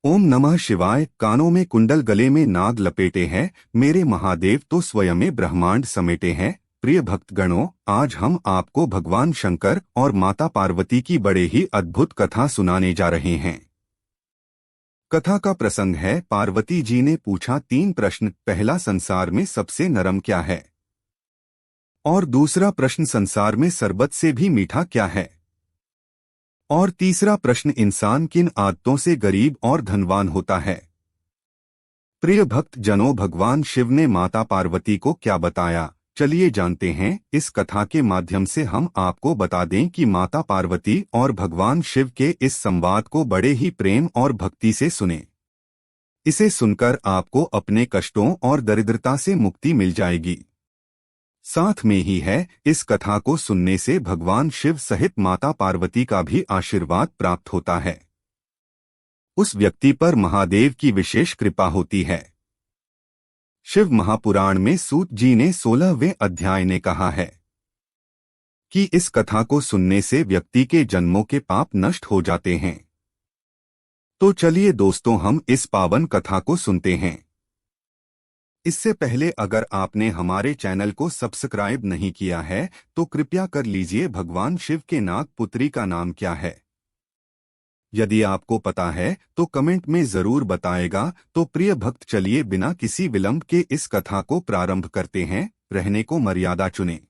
ओम नमः शिवाय। कानों में कुंडल, गले में नाग लपेटे हैं, मेरे महादेव तो स्वयं ब्रह्मांड समेटे हैं। प्रिय भक्तगणों, आज हम आपको भगवान शंकर और माता पार्वती की बड़े ही अद्भुत कथा सुनाने जा रहे हैं। कथा का प्रसंग है, पार्वती जी ने पूछा 3 प्रश्न। पहला, संसार में सबसे नरम क्या है? और दूसरा प्रश्न, संसार में शरबत से भी मीठा क्या है? और तीसरा प्रश्न, इंसान किन आदतों से गरीब और धनवान होता है? प्रिय भक्त जनों, भगवान शिव ने माता पार्वती को क्या बताया, चलिए जानते हैं। इस कथा के माध्यम से हम आपको बता दें कि माता पार्वती और भगवान शिव के इस संवाद को बड़े ही प्रेम और भक्ति से सुने। इसे सुनकर आपको अपने कष्टों और दरिद्रता से मुक्ति मिल जाएगी। साथ में ही है, इस कथा को सुनने से भगवान शिव सहित माता पार्वती का भी आशीर्वाद प्राप्त होता है। उस व्यक्ति पर महादेव की विशेष कृपा होती है। शिव महापुराण में सूत जी ने 16वें अध्याय ने कहा है कि इस कथा को सुनने से व्यक्ति के जन्मों के पाप नष्ट हो जाते हैं। तो चलिए दोस्तों, हम इस पावन कथा को सुनते हैं। इससे पहले अगर आपने हमारे चैनल को सब्सक्राइब नहीं किया है तो कृपया कर लीजिए। भगवान शिव के नाग पुत्री का नाम क्या है? यदि आपको पता है तो कमेंट में जरूर बताएगा। तो प्रिय भक्त, चलिए बिना किसी विलंब के इस कथा को प्रारंभ करते हैं। रहने को मर्यादा चुने,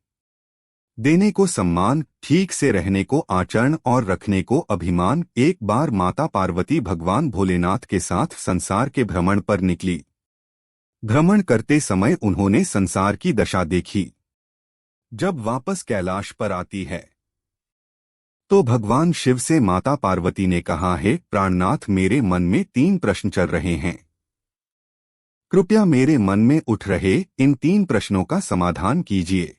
देने को सम्मान, ठीक से रहने को आचरण और रखने को अभिमान। एक बार माता पार्वती भगवान भोलेनाथ के साथ संसार के भ्रमण पर निकली। भ्रमण करते समय उन्होंने संसार की दशा देखी। जब वापस कैलाश पर आती है तो भगवान शिव से माता पार्वती ने कहा, हे प्राणनाथ, मेरे मन में 3 प्रश्न चल रहे हैं। कृपया मेरे मन में उठ रहे इन 3 प्रश्नों का समाधान कीजिए।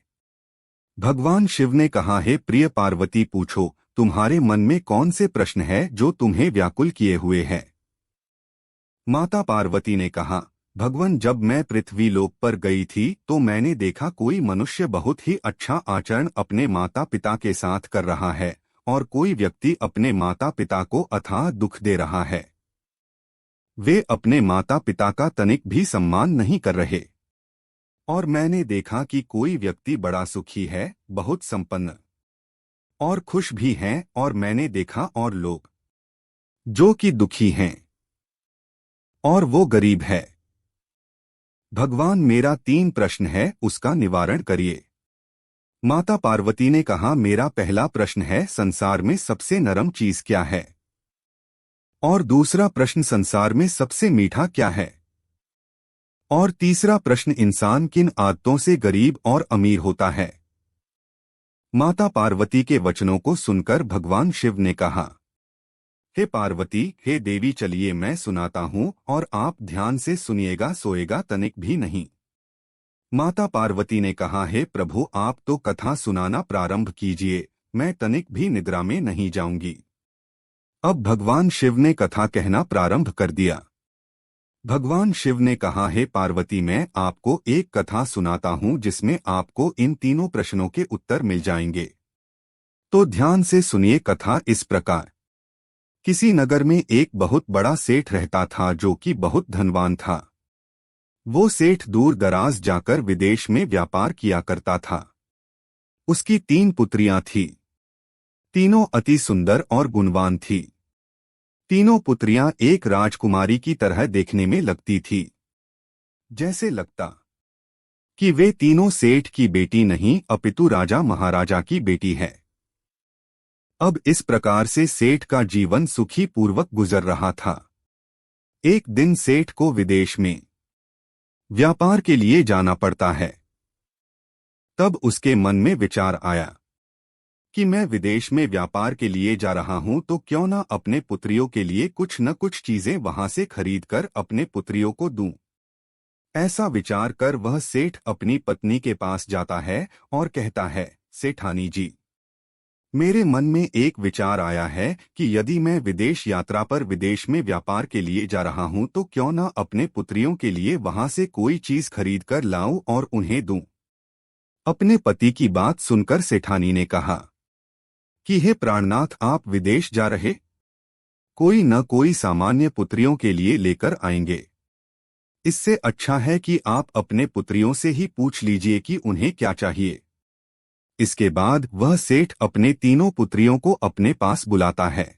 भगवान शिव ने कहा, हे प्रिय पार्वती, पूछो, तुम्हारे मन में कौन से प्रश्न है जो तुम्हें व्याकुल किए हुए हैं? माता पार्वती ने कहा, भगवान, जब मैं पृथ्वी लोक पर गई थी तो मैंने देखा कोई मनुष्य बहुत ही अच्छा आचरण अपने माता पिता के साथ कर रहा है और कोई व्यक्ति अपने माता पिता को अथाह दुख दे रहा है। वे अपने माता पिता का तनिक भी सम्मान नहीं कर रहे। और मैंने देखा कि कोई व्यक्ति बड़ा सुखी है, बहुत संपन्न और खुश भी हैं, और मैंने देखा और लोग जो कि दुखी हैं और वो गरीब है। भगवान, मेरा 3 प्रश्न है, उसका निवारण करिए। माता पार्वती ने कहा, मेरा पहला प्रश्न है, संसार में सबसे नरम चीज क्या है? और दूसरा प्रश्न, संसार में सबसे मीठा क्या है? और तीसरा प्रश्न, इंसान किन आदतों से गरीब और अमीर होता है? माता पार्वती के वचनों को सुनकर भगवान शिव ने कहा, हे पार्वती, हे देवी, चलिए मैं सुनाता हूँ और आप ध्यान से सुनिएगा, सोएगा तनिक भी नहीं। माता पार्वती ने कहा, हे प्रभु, आप तो कथा सुनाना प्रारंभ कीजिए, मैं तनिक भी निद्रा में नहीं जाऊंगी। अब भगवान शिव ने कथा कहना प्रारंभ कर दिया। भगवान शिव ने कहा, हे पार्वती, मैं आपको एक कथा सुनाता हूँ जिसमें आपको इन तीनों प्रश्नों के उत्तर मिल जाएंगे। तो ध्यान से सुनिए। कथा इस प्रकार, किसी नगर में एक बहुत बड़ा सेठ रहता था जो कि बहुत धनवान था। वो सेठ दूर दराज जाकर विदेश में व्यापार किया करता था। उसकी 3 पुत्रियां थीं। तीनों अति सुंदर और गुणवान थीं। तीनों पुत्रियां एक राजकुमारी की तरह देखने में लगती थी। जैसे लगता कि वे तीनों सेठ की बेटी नहीं अपितु राजा महाराजा की बेटी है। अब इस प्रकार से सेठ का जीवन सुखी पूर्वक गुजर रहा था। एक दिन सेठ को विदेश में व्यापार के लिए जाना पड़ता है। तब उसके मन में विचार आया कि मैं विदेश में व्यापार के लिए जा रहा हूं तो क्यों न अपने पुत्रियों के लिए कुछ न कुछ चीजें वहां से खरीदकर अपने पुत्रियों को दूं। ऐसा विचार कर वह सेठ अपनी पत्नी के पास जाता है और कहता है, सेठानी जी, मेरे मन में एक विचार आया है कि यदि मैं विदेश यात्रा पर विदेश में व्यापार के लिए जा रहा हूं तो क्यों न अपने पुत्रियों के लिए वहां से कोई चीज खरीद कर लाऊं और उन्हें दूं। अपने पति की बात सुनकर सेठानी ने कहा कि हे प्राणनाथ, आप विदेश जा रहे? कोई न कोई सामान्य पुत्रियों के लिए लेकर आएंगे। इससे अच्छा है कि आप अपने पुत्रियों से ही पूछ लीजिए कि उन्हें क्या चाहिए। इसके बाद वह सेठ अपने तीनों पुत्रियों को अपने पास बुलाता है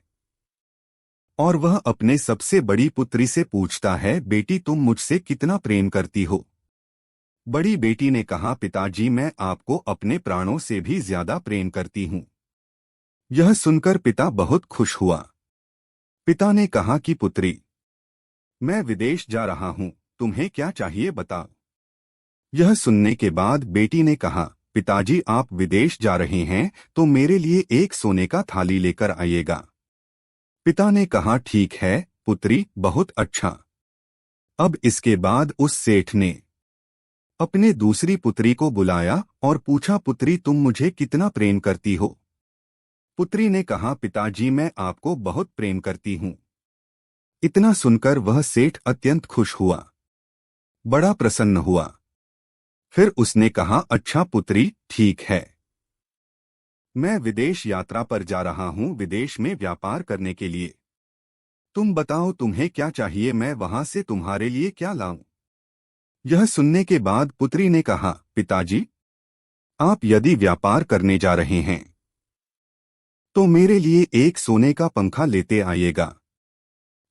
और वह अपने सबसे बड़ी पुत्री से पूछता है, बेटी तुम मुझसे कितना प्रेम करती हो? बड़ी बेटी ने कहा, पिताजी मैं आपको अपने प्राणों से भी ज्यादा प्रेम करती हूँ। यह सुनकर पिता बहुत खुश हुआ। पिता ने कहा कि पुत्री, मैं विदेश जा रहा हूँ, तुम्हें क्या चाहिए बताओ। यह सुनने के बाद बेटी ने कहा, पिताजी आप विदेश जा रहे हैं तो मेरे लिए एक सोने का थाली लेकर आइएगा। पिता ने कहा, ठीक है पुत्री, बहुत अच्छा। अब इसके बाद उस सेठ ने अपने दूसरी पुत्री को बुलाया और पूछा, पुत्री तुम मुझे कितना प्रेम करती हो? पुत्री ने कहा, पिताजी मैं आपको बहुत प्रेम करती हूँ। इतना सुनकर वह सेठ अत्यंत खुश हुआ, बड़ा प्रसन्न हुआ। फिर उसने कहा, अच्छा पुत्री ठीक है, मैं विदेश यात्रा पर जा रहा हूँ, विदेश में व्यापार करने के लिए। तुम बताओ तुम्हें क्या चाहिए, मैं वहां से तुम्हारे लिए क्या लाऊं? यह सुनने के बाद पुत्री ने कहा, पिताजी आप यदि व्यापार करने जा रहे हैं तो मेरे लिए एक सोने का पंखा लेते आइएगा।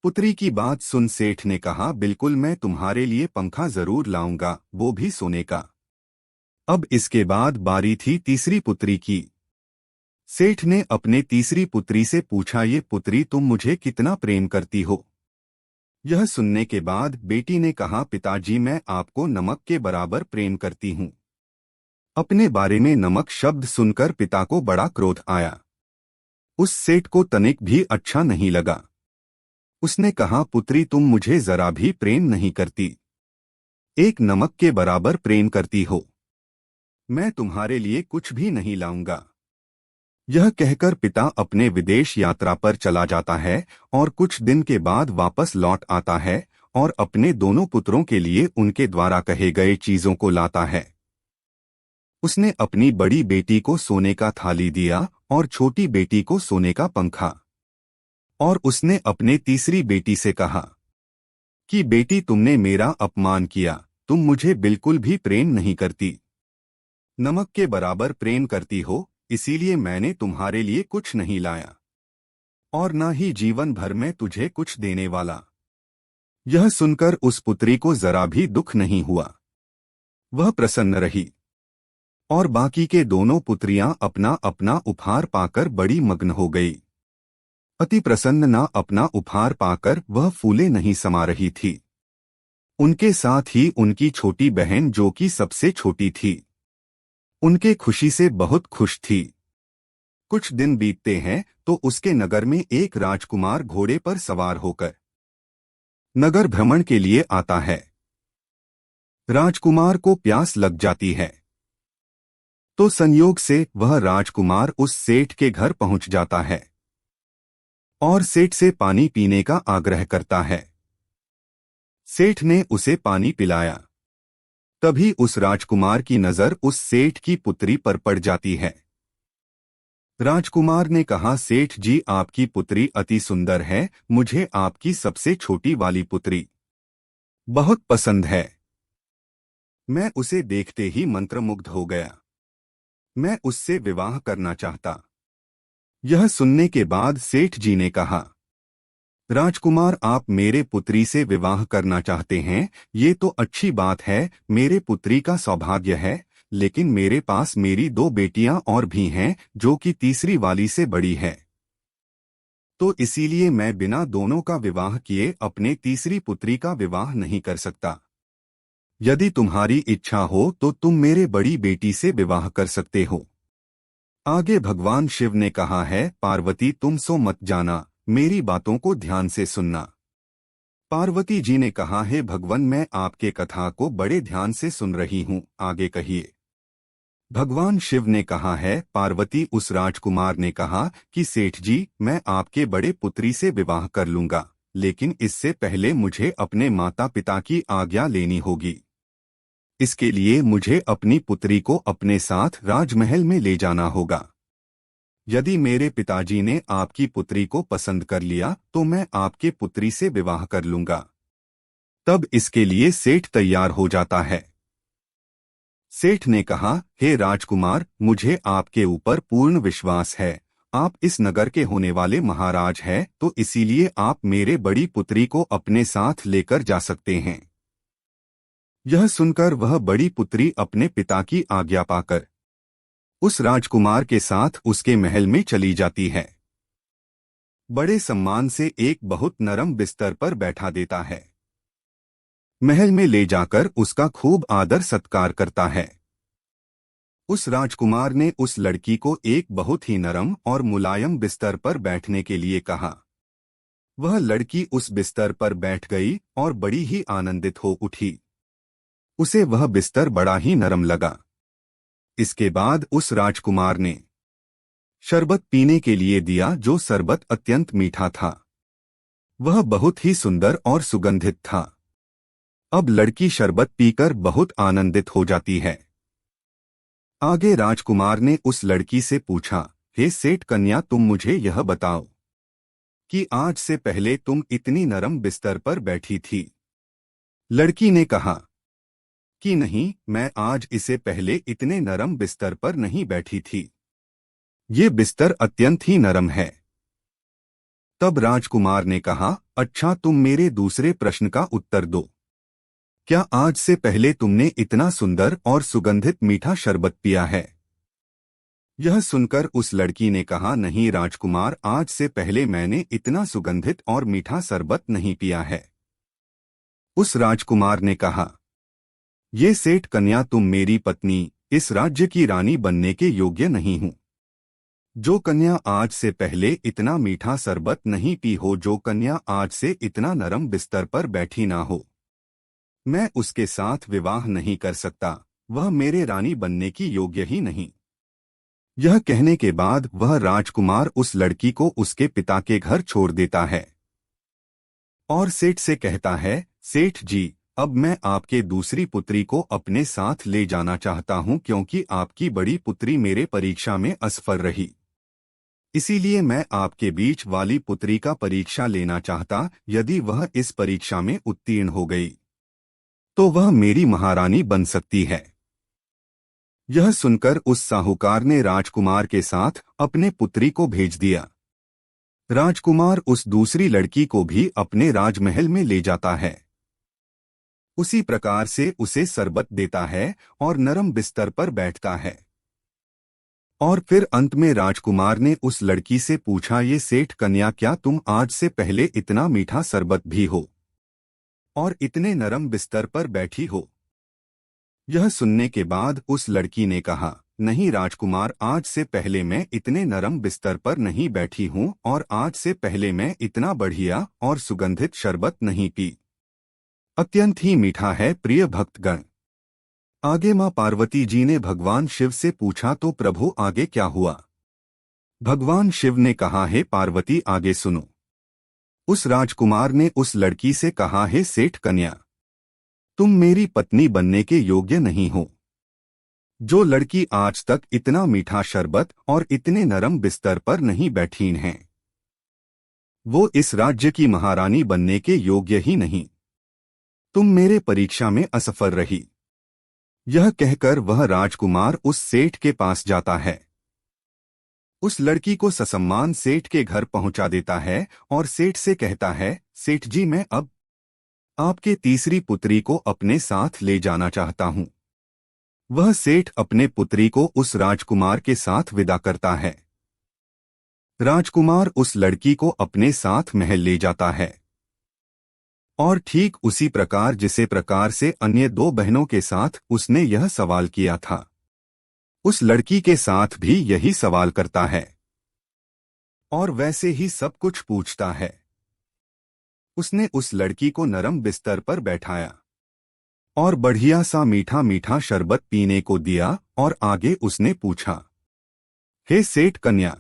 पुत्री की बात सुन सेठ ने कहा, बिल्कुल मैं तुम्हारे लिए पंखा जरूर लाऊंगा, वो भी सोने का। अब इसके बाद बारी थी तीसरी पुत्री की। सेठ ने अपने तीसरी पुत्री से पूछा, ये पुत्री तुम मुझे कितना प्रेम करती हो? यह सुनने के बाद बेटी ने कहा, पिताजी मैं आपको नमक के बराबर प्रेम करती हूँ। अपने बारे में नमक शब्द सुनकर पिता को बड़ा क्रोध आया। उस सेठ को तनिक भी अच्छा नहीं लगा। उसने कहा, पुत्री तुम मुझे जरा भी प्रेम नहीं करती, एक नमक के बराबर प्रेम करती हो। मैं तुम्हारे लिए कुछ भी नहीं लाऊंगा। यह कहकर पिता अपने विदेश यात्रा पर चला जाता है और कुछ दिन के बाद वापस लौट आता है और अपने दोनों पुत्रों के लिए उनके द्वारा कहे गए चीजों को लाता है। उसने अपनी बड़ी बेटी को सोने का थाली दिया और छोटी बेटी को सोने का पंखा। और उसने अपने तीसरी बेटी से कहा कि बेटी तुमने मेरा अपमान किया, तुम मुझे बिल्कुल भी प्रेम नहीं करती, नमक के बराबर प्रेम करती हो, इसीलिए मैंने तुम्हारे लिए कुछ नहीं लाया और न ही जीवन भर में तुझे कुछ देने वाला। यह सुनकर उस पुत्री को जरा भी दुख नहीं हुआ, वह प्रसन्न रही और बाकी के दोनों पुत्रियां अपना अपना उपहार पाकर बड़ी मग्न हो गई। अति प्रसन्न ना अपना उपहार पाकर वह फूले नहीं समा रही थी। उनके साथ ही उनकी छोटी बहन जो कि सबसे छोटी थी, उनके खुशी से बहुत खुश थी। कुछ दिन बीतते हैं तो उसके नगर में एक राजकुमार घोड़े पर सवार होकर नगर भ्रमण के लिए आता है। राजकुमार को प्यास लग जाती है तो संयोग से वह राजकुमार उस सेठ के घर पहुंच जाता है और सेठ से पानी पीने का आग्रह करता है। सेठ ने उसे पानी पिलाया। तभी उस राजकुमार की नजर उस सेठ की पुत्री पर पड़ जाती है। राजकुमार ने कहा, सेठ जी आपकी पुत्री अति सुंदर है, मुझे आपकी सबसे छोटी वाली पुत्री बहुत पसंद है। मैं उसे देखते ही मंत्रमुग्ध हो गया, मैं उससे विवाह करना चाहता। यह सुनने के बाद सेठ जी ने कहा, राजकुमार आप मेरे पुत्री से विवाह करना चाहते हैं, ये तो अच्छी बात है, मेरे पुत्री का सौभाग्य है, लेकिन मेरे पास मेरी दो बेटियां और भी हैं जो कि तीसरी वाली से बड़ी है, तो इसीलिए मैं बिना दोनों का विवाह किए अपने तीसरी पुत्री का विवाह नहीं कर सकता। यदि तुम्हारी इच्छा हो तो तुम मेरे बड़ी बेटी से विवाह कर सकते हो। आगे भगवान शिव ने कहा है, पार्वती तुम सो मत जाना, मेरी बातों को ध्यान से सुनना। पार्वती जी ने कहा, है भगवान मैं आपके कथा को बड़े ध्यान से सुन रही हूँ, आगे कहिए। भगवान शिव ने कहा है, पार्वती उस राजकुमार ने कहा कि सेठ जी मैं आपके बड़े पुत्री से विवाह कर लूंगा, लेकिन इससे पहले मुझे अपने माता पिता की आज्ञा लेनी होगी। इसके लिए मुझे अपनी पुत्री को अपने साथ राजमहल में ले जाना होगा। यदि मेरे पिताजी ने आपकी पुत्री को पसंद कर लिया तो मैं आपके पुत्री से विवाह कर लूंगा। तब इसके लिए सेठ तैयार हो जाता है। सेठ ने कहा, हे राजकुमार, मुझे आपके ऊपर पूर्ण विश्वास है। आप इस नगर के होने वाले महाराज हैं, तो इसीलिए आप मेरे बड़ी पुत्री को अपने साथ लेकर जा सकते हैं। यह सुनकर वह बड़ी पुत्री अपने पिता की आज्ञा पाकर उस राजकुमार के साथ उसके महल में चली जाती है। बड़े सम्मान से एक बहुत नरम बिस्तर पर बैठा देता है। महल में ले जाकर उसका खूब आदर सत्कार करता है। उस राजकुमार ने उस लड़की को एक बहुत ही नरम और मुलायम बिस्तर पर बैठने के लिए कहा। वह लड़की उस बिस्तर पर बैठ गई और बड़ी ही आनंदित हो उठी। उसे वह बिस्तर बड़ा ही नरम लगा। इसके बाद उस राजकुमार ने शरबत पीने के लिए दिया, जो शरबत अत्यंत मीठा था। वह बहुत ही सुंदर और सुगंधित था। अब लड़की शरबत पीकर बहुत आनंदित हो जाती है। आगे राजकुमार ने उस लड़की से पूछा, हे सेठ कन्या, तुम मुझे यह बताओ कि आज से पहले तुम इतनी नरम बिस्तर पर बैठी थी। लड़की ने कहा कि नहीं, मैं आज इससे पहले इतने नरम बिस्तर पर नहीं बैठी थी। ये बिस्तर अत्यंत ही नरम है। तब राजकुमार ने कहा, अच्छा, तुम मेरे दूसरे प्रश्न का उत्तर दो। क्या आज से पहले तुमने इतना सुंदर और सुगंधित मीठा शरबत पिया है? यह सुनकर उस लड़की ने कहा, नहीं राजकुमार, आज से पहले मैंने इतना सुगंधित और मीठा शरबत नहीं पिया है। उस राजकुमार ने कहा, ये सेठ कन्या, तुम मेरी पत्नी, इस राज्य की रानी बनने के योग्य नहीं हूँ। जो कन्या आज से पहले इतना मीठा शरबत नहीं पी हो, जो कन्या आज से इतना नरम बिस्तर पर बैठी ना हो, मैं उसके साथ विवाह नहीं कर सकता। वह मेरे रानी बनने की योग्य ही नहीं। यह कहने के बाद वह राजकुमार उस लड़की को उसके पिता के घर छोड़ देता है और सेठ से कहता है, सेठ जी, अब मैं आपके दूसरी पुत्री को अपने साथ ले जाना चाहता हूं, क्योंकि आपकी बड़ी पुत्री मेरे परीक्षा में असफल रही। इसीलिए मैं आपके बीच वाली पुत्री का परीक्षा लेना चाहता। यदि वह इस परीक्षा में उत्तीर्ण हो गई तो वह मेरी महारानी बन सकती है। यह सुनकर उस साहूकार ने राजकुमार के साथ अपने पुत्री को भेज दिया। राजकुमार उस दूसरी लड़की को भी अपने राजमहल में ले जाता है। उसी प्रकार से उसे शरबत देता है और नरम बिस्तर पर बैठता है। और फिर अंत में राजकुमार ने उस लड़की से पूछा, ये सेठ कन्या, क्या तुम आज से पहले इतना मीठा शरबत भी हो और इतने नरम बिस्तर पर बैठी हो? यह सुनने के बाद उस लड़की ने कहा, नहीं राजकुमार, आज से पहले मैं इतने नरम बिस्तर पर नहीं बैठी हूँ और आज से पहले मैं इतना बढ़िया और सुगंधित शरबत नहीं पी। अत्यंत ही मीठा है। प्रिय भक्तगण, आगे मां पार्वती जी ने भगवान शिव से पूछा, तो प्रभु आगे क्या हुआ? भगवान शिव ने कहा, हे पार्वती, आगे सुनो। उस राजकुमार ने उस लड़की से कहा, हे सेठ कन्या, तुम मेरी पत्नी बनने के योग्य नहीं हो। जो लड़की आज तक इतना मीठा शरबत और इतने नरम बिस्तर पर नहीं बैठी हैं, वो इस राज्य की महारानी बनने के योग्य ही नहीं। तुम मेरे परीक्षा में असफल रही। यह कहकर वह राजकुमार उस सेठ के पास जाता है। उस लड़की को ससम्मान सेठ के घर पहुंचा देता है और सेठ से कहता है, सेठ जी, मैं अब आपके तीसरी पुत्री को अपने साथ ले जाना चाहता हूं। वह सेठ अपने पुत्री को उस राजकुमार के साथ विदा करता है। राजकुमार उस लड़की को अपने साथ महल ले जाता है और ठीक उसी प्रकार जिसे प्रकार से अन्य दो बहनों के साथ उसने यह सवाल किया था, उस लड़की के साथ भी यही सवाल करता है और वैसे ही सब कुछ पूछता है। उसने उस लड़की को नरम बिस्तर पर बैठाया और बढ़िया सा मीठा मीठा शरबत पीने को दिया और आगे उसने पूछा, हे सेठ कन्या,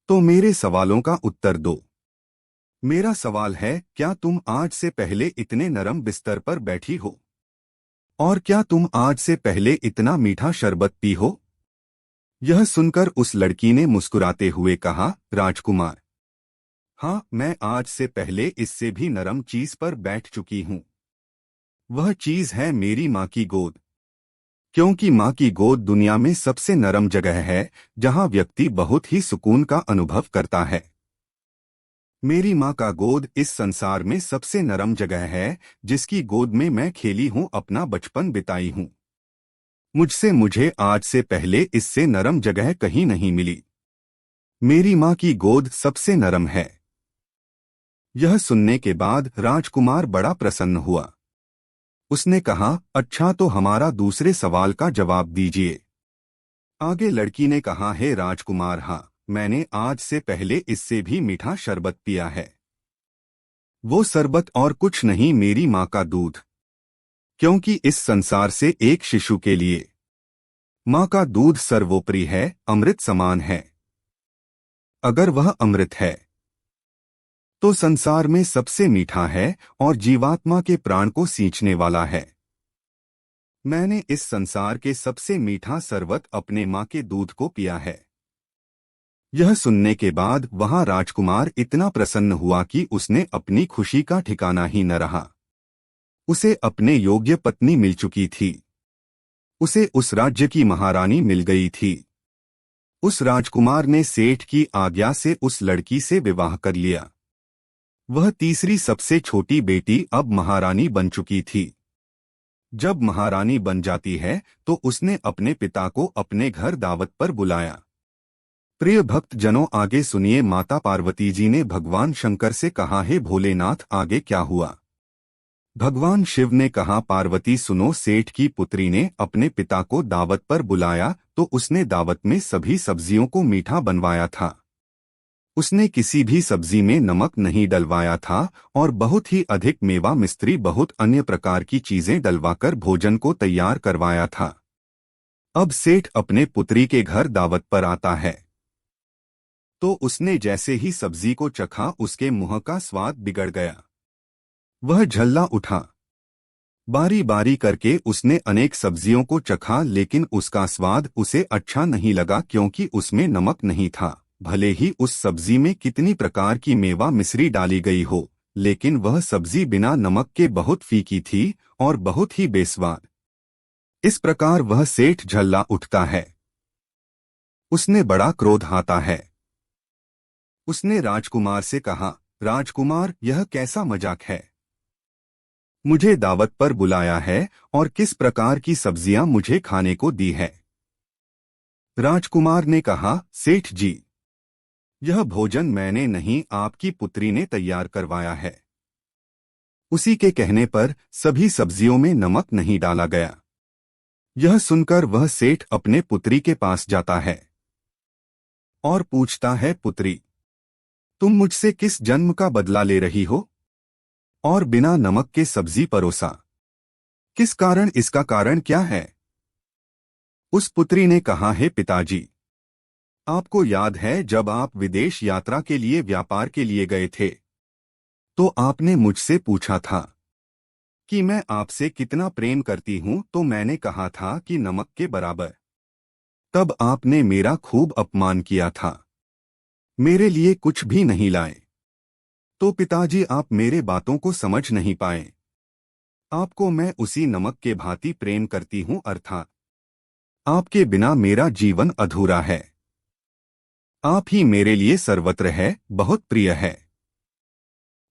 तो मेरे सवालों का उत्तर दो। मेरा सवाल है, क्या तुम आज से पहले इतने नरम बिस्तर पर बैठी हो और क्या तुम आज से पहले इतना मीठा शरबत पी हो? यह सुनकर उस लड़की ने मुस्कुराते हुए कहा, राजकुमार, हाँ, मैं आज से पहले इससे भी नरम चीज पर बैठ चुकी हूँ। वह चीज है मेरी माँ की गोद। क्योंकि माँ की गोद दुनिया में सबसे नरम जगह है, जहाँ व्यक्ति बहुत ही सुकून का अनुभव करता है। मेरी माँ का गोद इस संसार में सबसे नरम जगह है, जिसकी गोद में मैं खेली हूँ, अपना बचपन बिताई हूँ। मुझे आज से पहले इससे नरम जगह कहीं नहीं मिली। मेरी माँ की गोद सबसे नरम है। यह सुनने के बाद राजकुमार बड़ा प्रसन्न हुआ। उसने कहा, अच्छा तो हमारा दूसरे सवाल का जवाब दीजिए। आगे लड़की ने कहा, है राजकुमार, हाँ, मैंने आज से पहले इससे भी मीठा शरबत पिया है। वो शरबत और कुछ नहीं, मेरी माँ का दूध। क्योंकि इस संसार से एक शिशु के लिए माँ का दूध सर्वोपरि है, अमृत समान है। अगर वह अमृत है तो संसार में सबसे मीठा है और जीवात्मा के प्राण को सींचने वाला है। मैंने इस संसार के सबसे मीठा शरबत अपने माँ के दूध को पिया है। यह सुनने के बाद वहां राजकुमार इतना प्रसन्न हुआ कि उसने अपनी खुशी का ठिकाना ही न रहा। उसे अपने योग्य पत्नी मिल चुकी थी। उसे उस राज्य की महारानी मिल गई थी। उस राजकुमार ने सेठ की आज्ञा से उस लड़की से विवाह कर लिया। वह तीसरी सबसे छोटी बेटी अब महारानी बन चुकी थी। जब महारानी बन जाती है तो उसने अपने पिता को अपने घर दावत पर बुलाया। प्रिय भक्त जनों, आगे सुनिए। माता पार्वती जी ने भगवान शंकर से कहा, हे भोलेनाथ, आगे क्या हुआ? भगवान शिव ने कहा, पार्वती सुनो, सेठ की पुत्री ने अपने पिता को दावत पर बुलाया तो उसने दावत में सभी सब्जियों को मीठा बनवाया था। उसने किसी भी सब्जी में नमक नहीं डलवाया था और बहुत ही अधिक मेवा, मिस्त्री, बहुत अन्य प्रकार की चीजें डलवाकर भोजन को तैयार करवाया था। अब सेठ अपने पुत्री के घर दावत पर आता है तो उसने जैसे ही सब्जी को चखा, उसके मुंह का स्वाद बिगड़ गया। वह झल्ला उठा। बारी बारी करके उसने अनेक सब्जियों को चखा, लेकिन उसका स्वाद उसे अच्छा नहीं लगा, क्योंकि उसमें नमक नहीं था। भले ही उस सब्जी में कितनी प्रकार की मेवा मिश्री डाली गई हो, लेकिन वह सब्जी बिना नमक के बहुत फीकी थी और बहुत ही बेस्वाद। इस प्रकार वह सेठ झल्ला उठता है। उसने बड़ा क्रोध आता है। उसने राजकुमार से कहा, राजकुमार, यह कैसा मजाक है? मुझे दावत पर बुलाया है और किस प्रकार की सब्जियां मुझे खाने को दी है? राजकुमार ने कहा, सेठ जी, यह भोजन मैंने नहीं, आपकी पुत्री ने तैयार करवाया है। उसी के कहने पर सभी सब्जियों में नमक नहीं डाला गया। यह सुनकर वह सेठ अपने पुत्री के पास जाता है और पूछता है, पुत्री, तुम मुझसे किस जन्म का बदला ले रही हो और बिना नमक के सब्जी परोसा? किस कारण? इसका कारण क्या है? उस पुत्री ने कहा, है पिताजी, आपको याद है जब आप विदेश यात्रा के लिए, व्यापार के लिए गए थे, तो आपने मुझसे पूछा था कि मैं आपसे कितना प्रेम करती हूं, तो मैंने कहा था कि नमक के बराबर। तब आपने मेरा खूब अपमान किया था, मेरे लिए कुछ भी नहीं लाए। तो पिताजी, आप मेरे बातों को समझ नहीं पाए। आपको मैं उसी नमक के भांति प्रेम करती हूं, अर्थात आपके बिना मेरा जीवन अधूरा है। आप ही मेरे लिए सर्वत्र है, बहुत प्रिय है।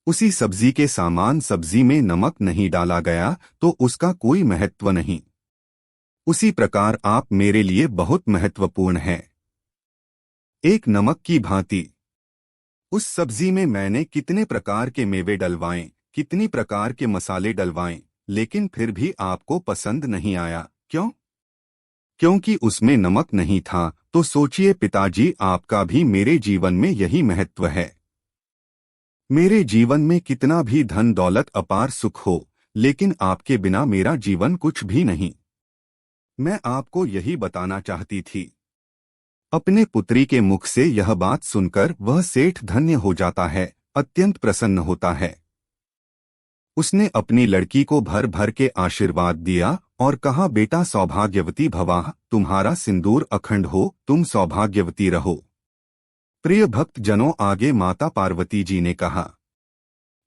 उसी सब्जी के सामान सब्जी में नमक नहीं डाला गया तो उसका कोई महत्व नहीं। उसी प्रकार आप मेरे लिए बहुत महत्वपूर्ण हैं। एक नमक की भांति उस सब्जी में मैंने कितने प्रकार के मेवे डलवाएं, कितनी प्रकार के मसाले डलवाएं, लेकिन फिर भी आपको पसंद नहीं आया। क्यों? क्योंकि उसमें नमक नहीं था। तो सोचिए पिताजी, आपका भी मेरे जीवन में यही महत्व है। मेरे जीवन में कितना भी धन दौलत, अपार सुख हो, लेकिन आपके बिना मेरा जीवन कुछ भी नहीं। मैं आपको यही बताना चाहती थी। अपने पुत्री के मुख से यह बात सुनकर वह सेठ धन्य हो जाता है, अत्यंत प्रसन्न होता है। उसने अपनी लड़की को भर भर के आशीर्वाद दिया और कहा, बेटा सौभाग्यवती भवाः, तुम्हारा सिंदूर अखंड हो, तुम सौभाग्यवती रहो। प्रिय भक्त जनों, आगे माता पार्वती जी ने कहा,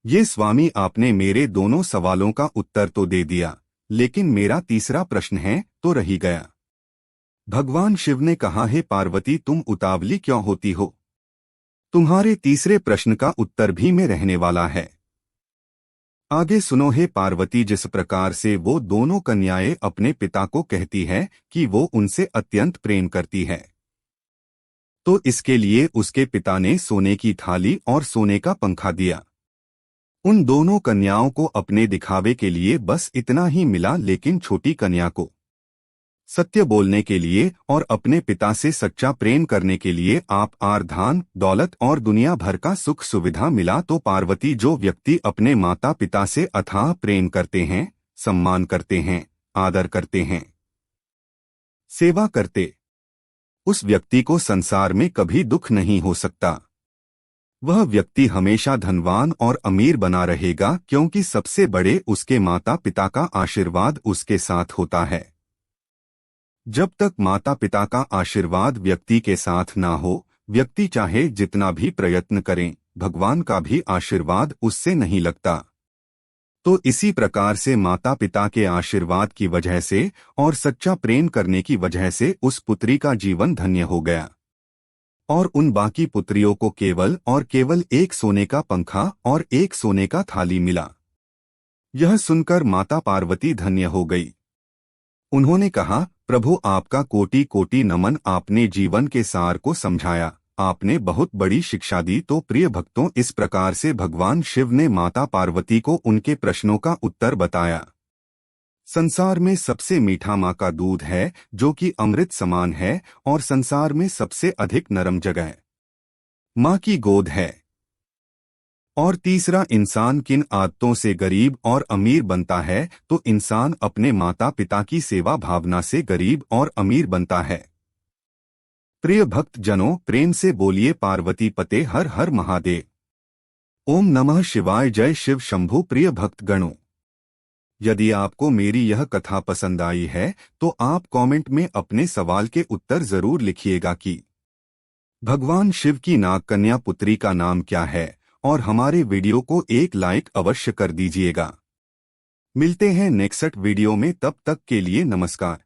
ये स्वामी आपने मेरे दोनों सवालों का उत्तर तो दे दिया, लेकिन मेरा तीसरा प्रश्न है तो रही गया। भगवान शिव ने कहा, हे पार्वती, तुम उतावली क्यों होती हो? तुम्हारे तीसरे प्रश्न का उत्तर भी में रहने वाला है। आगे सुनो हे पार्वती, जिस प्रकार से वो दोनों कन्याएं अपने पिता को कहती है कि वो उनसे अत्यंत प्रेम करती है, तो इसके लिए उसके पिता ने सोने की थाली और सोने का पंखा दिया। उन दोनों कन्याओं को अपने दिखावे के लिए बस इतना ही मिला, लेकिन छोटी कन्या को सत्य बोलने के लिए और अपने पिता से सच्चा प्रेम करने के लिए धन दौलत और दुनिया भर का सुख सुविधा मिला। तो पार्वती, जो व्यक्ति अपने माता पिता से अथाह प्रेम करते हैं, सम्मान करते हैं, आदर करते हैं, सेवा करते, उस व्यक्ति को संसार में कभी दुख नहीं हो सकता। वह व्यक्ति हमेशा धनवान और अमीर बना रहेगा, क्योंकि सबसे बड़े उसके माता पिता का आशीर्वाद उसके साथ होता है। जब तक माता पिता का आशीर्वाद व्यक्ति के साथ ना हो, व्यक्ति चाहे जितना भी प्रयत्न करें, भगवान का भी आशीर्वाद उससे नहीं लगता। तो इसी प्रकार से माता पिता के आशीर्वाद की वजह से और सच्चा प्रेम करने की वजह से उस पुत्री का जीवन धन्य हो गया, और उन बाकी पुत्रियों को केवल और केवल एक सोने का पंखा और एक सोने का थाली मिला। यह सुनकर माता पार्वती धन्य हो गई। उन्होंने कहा, प्रभु आपका कोटि कोटि नमन, आपने जीवन के सार को समझाया, आपने बहुत बड़ी शिक्षा दी। तो प्रिय भक्तों, इस प्रकार से भगवान शिव ने माता पार्वती को उनके प्रश्नों का उत्तर बताया। संसार में सबसे मीठा माँ का दूध है, जो कि अमृत समान है, और संसार में सबसे अधिक नरम जगह माँ की गोद है। और तीसरा, इंसान किन आदतों से गरीब और अमीर बनता है, तो इंसान अपने माता पिता की सेवा भावना से गरीब और अमीर बनता है। प्रिय भक्त जनों, प्रेम से बोलिए पार्वती पते हर हर महादेव। ओम नमः शिवाय, जय शिव शंभु। प्रिय भक्त गणों, यदि आपको मेरी यह कथा पसंद आई है तो आप कमेंट में अपने सवाल के उत्तर जरूर लिखिएगा कि भगवान शिव की नागकन्या पुत्री का नाम क्या है, और हमारे वीडियो को एक लाइक अवश्य कर दीजिएगा। मिलते हैं नेक्स्ट वीडियो में, तब तक के लिए नमस्कार।